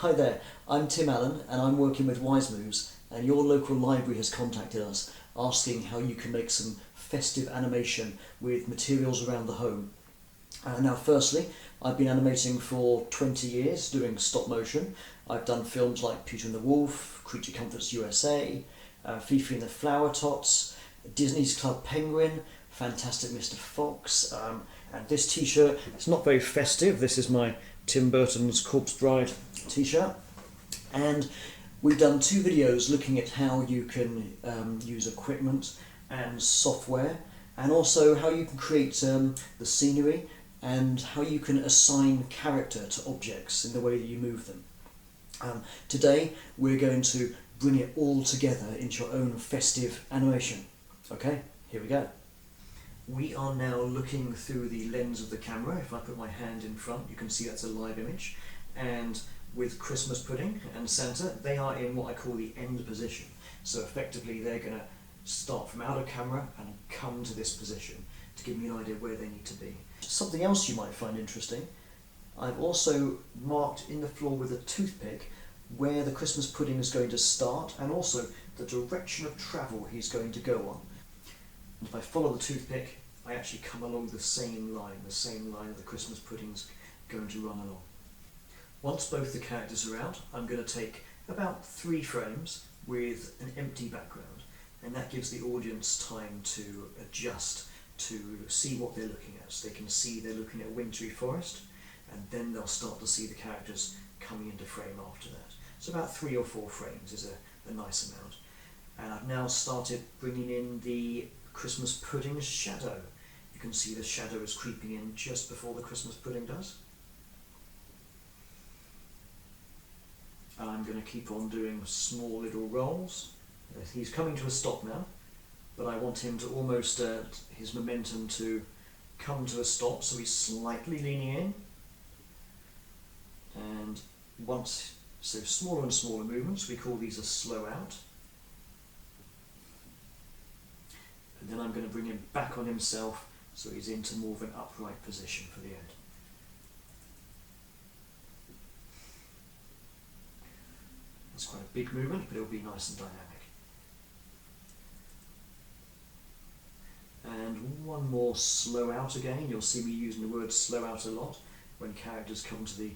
Hi there, I'm Tim Allen and I'm working with Wise Moves, and your local library has contacted us asking how you can make some festive animation with materials around the home. Now firstly, I've been animating for 20 years doing stop motion. I've done films like Peter and the Wolf, Creature Comforts USA, Fifi and the Flower Tots, Disney's Club Penguin, Fantastic Mr. Fox, and this t-shirt, it's not very festive. This is my Tim Burton's Corpse Bride t-shirt, and we've done 2 videos looking at how you can use equipment and software, and also how you can create the scenery and how you can assign character to objects in the way that you move them. Today we're going to bring it all together into your own festive animation. Okay, here we go. We are now looking through the lens of the camera. If I put my hand in front, you can see that's a live image. And with Christmas pudding and Santa, they are in what I call the end position. So effectively they're going to start from out of camera and come to this position to give me an idea where they need to be. Something else you might find interesting, I've also marked in the floor with a toothpick where the Christmas pudding is going to start and also the direction of travel he's going to go on. And if I follow the toothpick, I actually come along the same line that the Christmas pudding's going to run along. Once both the characters are out, I'm going to take about 3 frames with an empty background, and that gives the audience time to adjust to see what they're looking at. So they can see they're looking at a wintry forest, and then they'll start to see the characters coming into frame after that. So about 3 or 4 frames is a nice amount. And I've now started bringing in the Christmas pudding's shadow. You can see the shadow is creeping in just before the Christmas pudding does. And I'm going to keep on doing small little rolls. He's coming to a stop now, but I want him to almost, his momentum to come to a stop, so he's slightly leaning in. And so smaller and smaller movements, we call these a slow out. And then I'm going to bring him back on himself so he's into more of an upright position for the end. That's quite a big movement, but it'll be nice and dynamic. And one more slow out again. You'll see me using the word slow out a lot. When characters come to the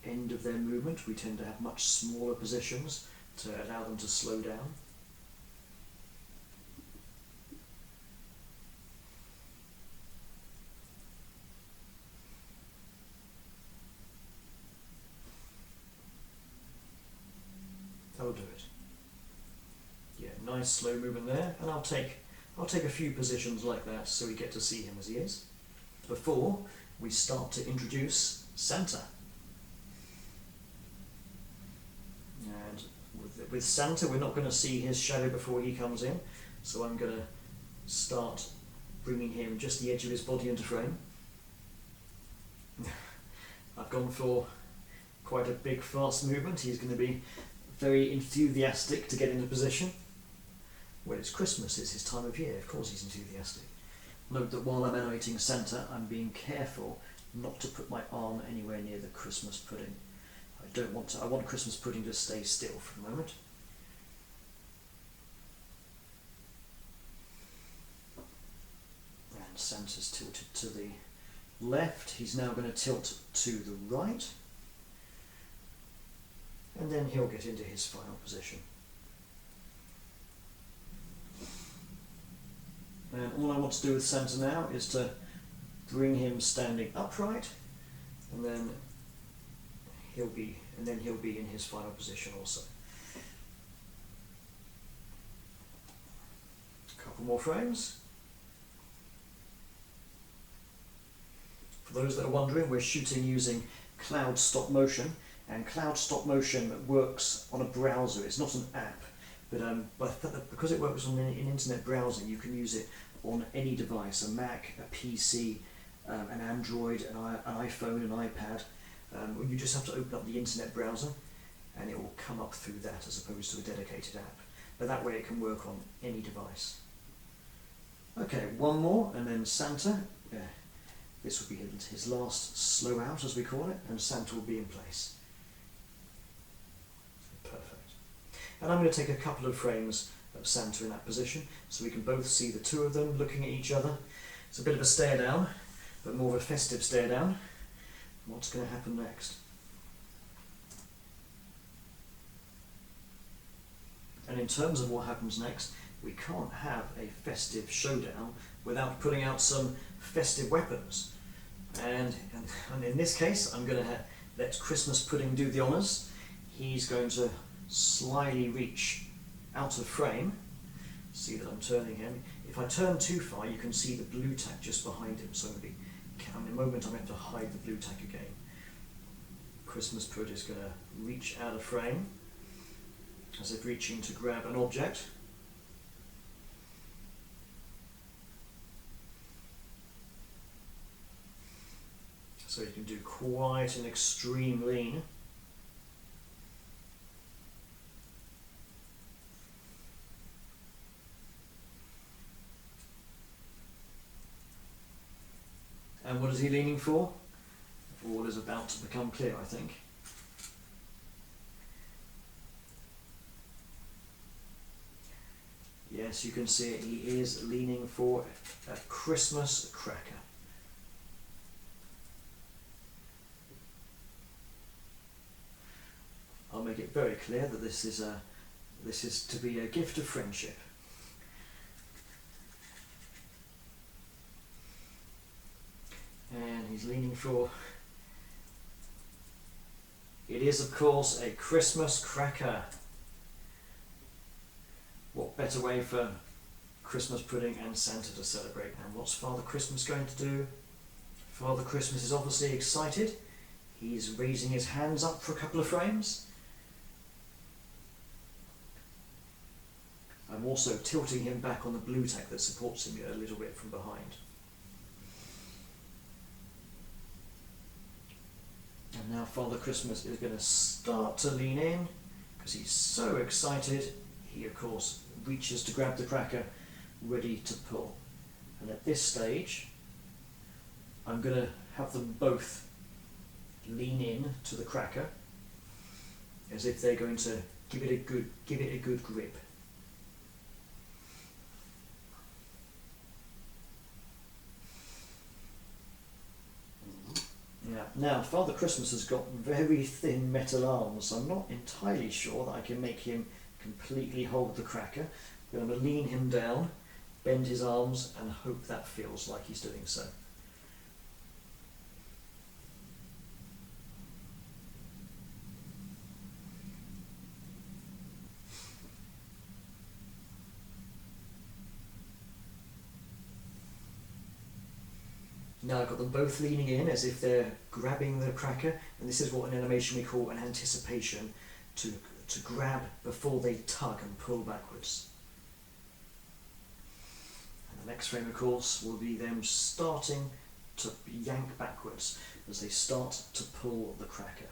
end of their movement, we tend to have much smaller positions to allow them to slow down. That'll do it. Yeah, nice slow movement there, and I'll take a few positions like that so we get to see him as he is, before we start to introduce Santa. And with Santa, we're not going to see his shadow before he comes in, so I'm going to start bringing him just the edge of his body into frame. I've gone for quite a big fast movement. He's going to be very enthusiastic to get into position. Well, it's Christmas, it's his time of year, of course he's enthusiastic. Note that while I'm animating Santa, I'm being careful not to put my arm anywhere near the Christmas pudding. I want Christmas pudding to stay still for the moment. And Santa's tilted to the left, he's now going to tilt to the right, and then he'll get into his final position. And all I want to do with Santa now is to bring him standing upright, and then he'll be in his final position also. A couple more frames. For those that are wondering, we're shooting using Cloud Stop Motion, and Cloud Stop Motion works on a browser. It's not an app, but because it works on an internet browser, you can use it on any device, a Mac, a PC, an Android, an iPhone, an iPad. You just have to open up the internet browser and it will come up through that as opposed to a dedicated app. But that way it can work on any device. Okay, one more, and then Santa. This will be his last slow out, as we call it, and Santa will be in place. And I'm going to take a couple of frames of Santa in that position so we can both see the two of them looking at each other. It's a bit of a stare down, but more of a festive stare down. What's going to happen next? And in terms of what happens next, we can't have a festive showdown without putting out some festive weapons. And in this case, I'm going to let Christmas Pudding do the honours. He's going to slyly reach out of frame. See that I'm turning him. If I turn too far, you can see the blue tack just behind him. So in a moment, I'm going to have to hide the blue tack again. Christmas Pudding is going to reach out of frame, as if reaching to grab an object. So you can do quite an extreme lean. And what is he leaning for? All is about to become clear, I think. Yes, you can see it. He is leaning for a Christmas cracker. I'll make it very clear that this is to be a gift of friendship. And he's leaning for, it is of course a Christmas cracker. What better way for Christmas Pudding and Santa to celebrate? And what's Father Christmas going to do? Father Christmas is obviously excited. He's raising his hands up for a couple of frames. I'm also tilting him back on the blue tack that supports him a little bit from behind. And now Father Christmas is going to start to lean in because he's so excited. He, of course, reaches to grab the cracker, ready to pull. And at this stage, I'm going to have them both lean in to the cracker as if they're going to give it a good grip. Yeah. Now, Father Christmas has got very thin metal arms. I'm not entirely sure that I can make him completely hold the cracker. I'm going to lean him down, bend his arms, and hope that feels like he's doing so. Now I've got them both leaning in as if they're grabbing the cracker, and this is what in animation we call an anticipation, to grab before they tug and pull backwards. And the next frame, of course, will be them starting to yank backwards as they start to pull the cracker.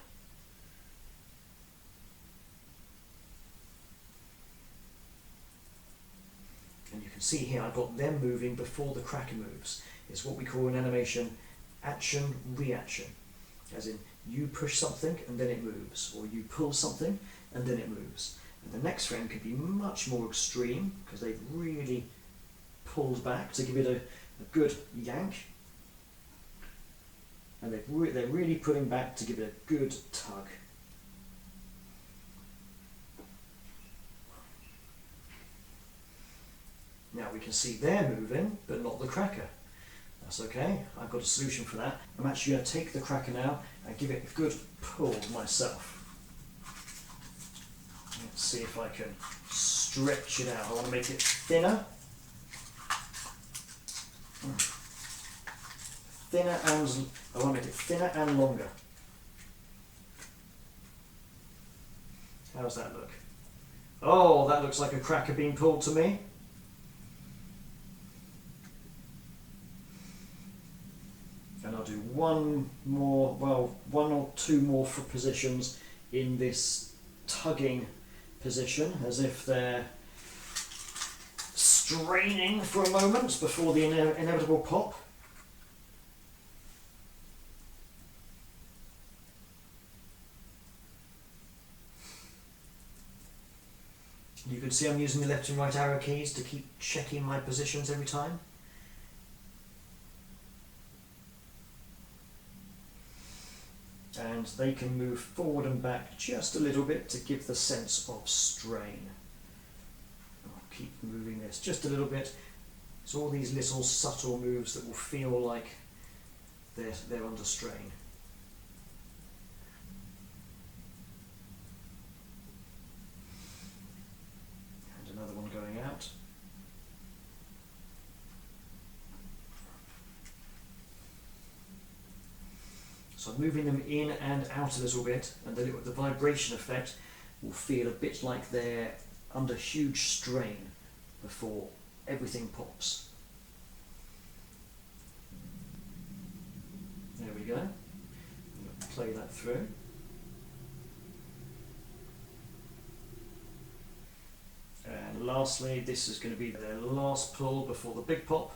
And you can see here I've got them moving before the cracker moves. It's what we call in animation action-reaction. As in, you push something and then it moves, or you pull something and then it moves. And the next frame could be much more extreme because they've really pulled back to give it a good yank. And they're really pulling back to give it a good tug. Now we can see they're moving, but not the cracker. That's okay, I've got a solution for that. I'm actually going to take the cracker now and give it a good pull myself. Let's see if I can stretch it out. I want to make it thinner. I want to make it thinner and longer. How does that look? Oh, that looks like a cracker being pulled to me. And I'll do one or two more positions in this tugging position, as if they're straining for a moment before the inevitable pop. You can see I'm using the left and right arrow keys to keep checking my positions every time. And they can move forward and back just a little bit to give the sense of strain. I'll keep moving this just a little bit. It's all these little subtle moves that will feel like they're under strain. And another one going out. So I'm moving them in and out a little bit, and the vibration effect will feel a bit like they're under huge strain before everything pops. There we go. I'm going to play that through. And lastly, this is going to be their last pull before the big pop.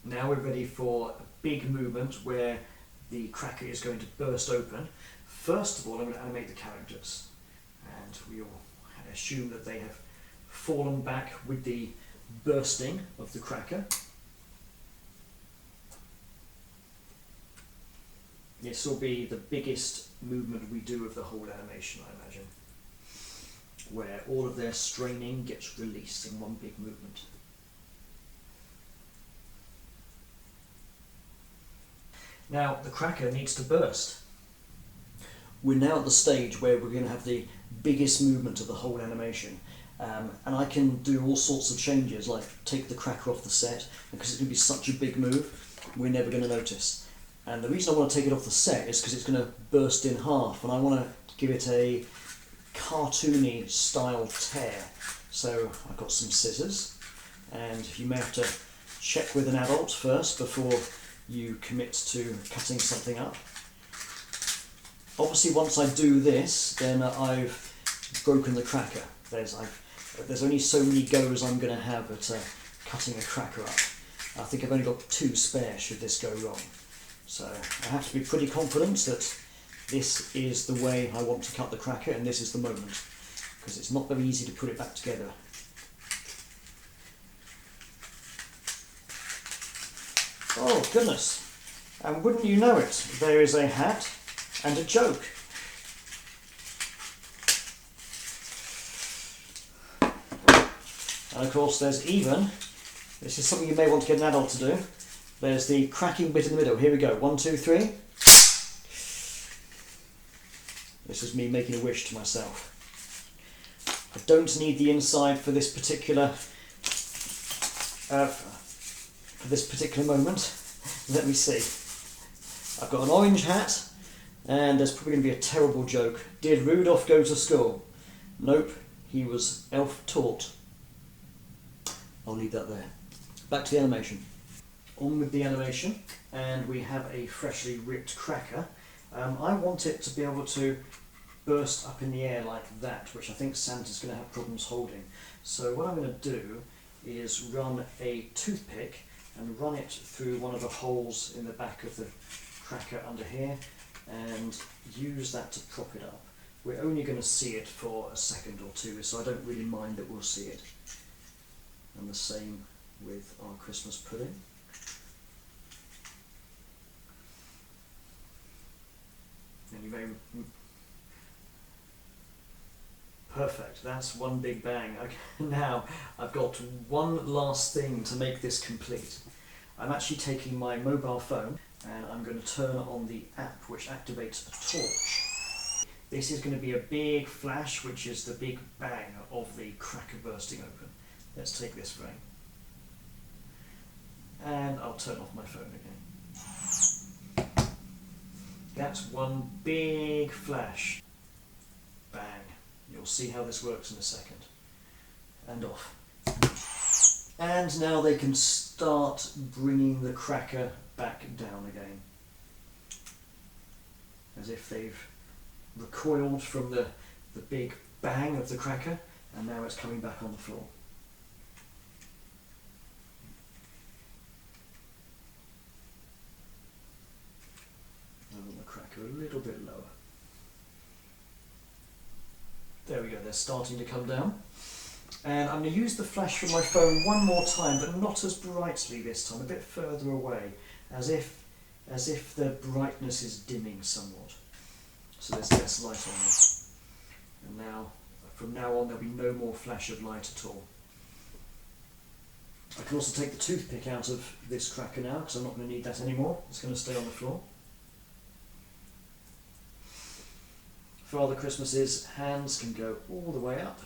Now we're ready for a big movement where the cracker is going to burst open. First of all, I'm going to animate the characters, and we'll assume that they have fallen back with the bursting of the cracker. This will be the biggest movement we do of the whole animation, I imagine, where all of their straining gets released in one big movement. Now the cracker needs to burst. We're now at the stage where we're going to have the biggest movement of the whole animation, and I can do all sorts of changes, like take the cracker off the set, because it's going to be such a big move we're never going to notice. And the reason I want to take it off the set is because it's going to burst in half, and I want to give it a cartoony style tear. So I've got some scissors, and you may have to check with an adult first before you commit to cutting something up. Obviously once I do this, then I've broken the cracker. There's only so many goes I'm going to have at cutting a cracker up. I think I've only got 2 spare should this go wrong. So I have to be pretty confident that this is the way I want to cut the cracker, and this is the moment, because it's not very easy to put it back together. Oh goodness, and wouldn't you know it, there is a hat and a joke. And of course there's even, this is something you may want to get an adult to do, there's the cracking bit in the middle. Here we go, 1, 2, 3. This is me making a wish to myself. I don't need the inside for this particular moment. Let me see. I've got an orange hat, and there's probably going to be a terrible joke. Did Rudolph go to school? Nope, he was elf-taught. I'll leave that there. Back to the animation. On with the animation, and we have a freshly ripped cracker. I want it to be able to burst up in the air like that, which I think Santa's going to have problems holding. So what I'm going to do is run a toothpick and run it through one of the holes in the back of the cracker under here, and use that to prop it up. We're only going to see it for a second or two, so I don't really mind that we'll see it. And the same with our Christmas pudding. And you may... Perfect, that's one big bang. Okay, now I've got one last thing to make this complete. I'm actually taking my mobile phone and I'm going to turn on the app which activates a torch. This is going to be a big flash, which is the big bang of the cracker bursting open. Let's take this frame. And I'll turn off my phone again. That's one big flash. Bang. You'll see how this works in a second. And off. And now they can start bringing the cracker back down again. As if they've recoiled from the big bang of the cracker, and now it's coming back on the floor. I want the cracker a little bit lower. they're starting to come down. And I'm going to use the flash from my phone one more time, but not as brightly this time, a bit further away, as if the brightness is dimming somewhat. So there's less light on this. And now, from now on, there'll be no more flash of light at all. I can also take the toothpick out of this cracker now, because I'm not going to need that anymore. It's going to stay on the floor. Father Christmas's hands can go all the way up.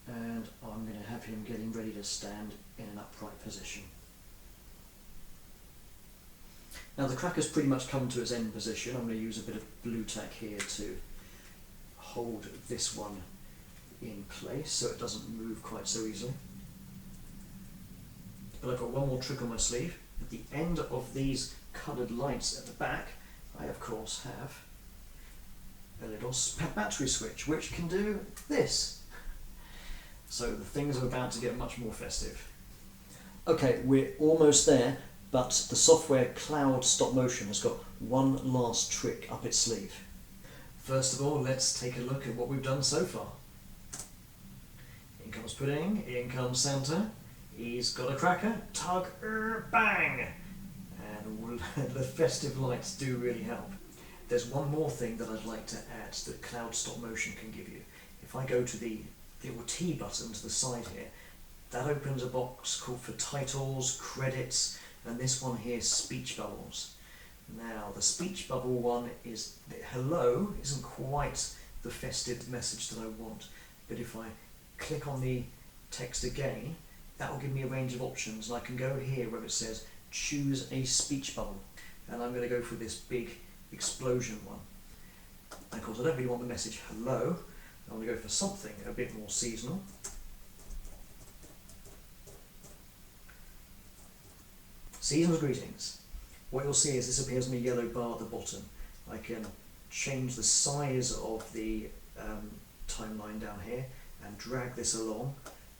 And I'm going to have him getting ready to stand in an upright position. Now the cracker's pretty much come to its end position. I'm going to use a bit of blue tack here to hold this one in place so it doesn't move quite so easily. But I've got one more trick on my sleeve. At the end of these coloured lights at the back, I of course have a little battery switch which can do this. So the things are about to get much more festive. Okay, we're almost there, but the software Cloud Stop Motion has got one last trick up its sleeve. First of all, let's take a look at what we've done so far. In comes Pudding, in comes Santa, he's got a cracker, tug, bang! And the festive lights do really help. There's one more thing that I'd like to add that Cloud Stop Motion can give you. If I go to the little T button to the side here, that opens a box called for titles, credits, and this one here, speech bubbles. Now the speech bubble one is, hello isn't quite the festive message that I want, but if I click on the text again, that will give me a range of options, and I can go here where it says choose a speech bubble, and I'm going to go for this big explosion one. And of course I don't really want the message hello. I'm going to go for something a bit more seasonal. Season's greetings. What you'll see is this appears in a yellow bar at the bottom. I can change the size of the timeline down here and drag this along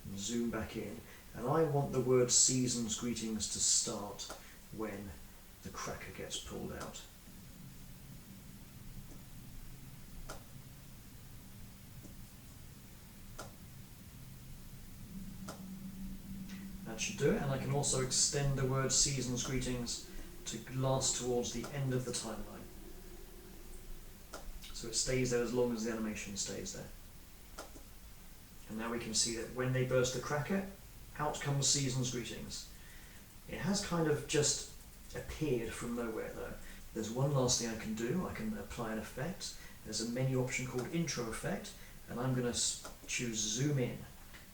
and zoom back in. And I want the word season's greetings to start when the cracker gets pulled out. That should do it, and I can also extend the word season's greetings to last towards the end of the timeline. So it stays there as long as the animation stays there. And now we can see that when they burst the cracker, out comes season's greetings. It has kind of just appeared from nowhere though. There's one last thing I can do. I can apply an effect. There's a menu option called intro effect, and I'm going to choose zoom in.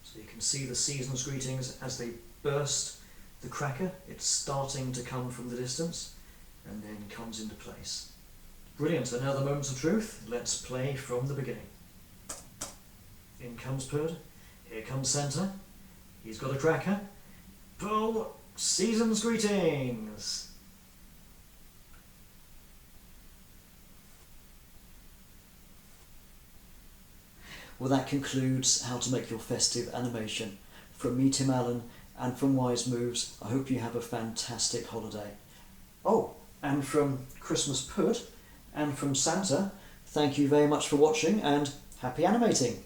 So you can see the season's greetings as they burst the cracker. It's starting to come from the distance and then comes into place. Brilliant, so now the moments of truth. Let's play from the beginning. In comes Purd, here comes Santa, he's got a cracker, pull, season's greetings! Well, that concludes how to make your festive animation. From me, Tim Allen, and from Wise Moves, I hope you have a fantastic holiday. Oh, and from Christmas Pud, and from Santa, thank you very much for watching, and happy animating!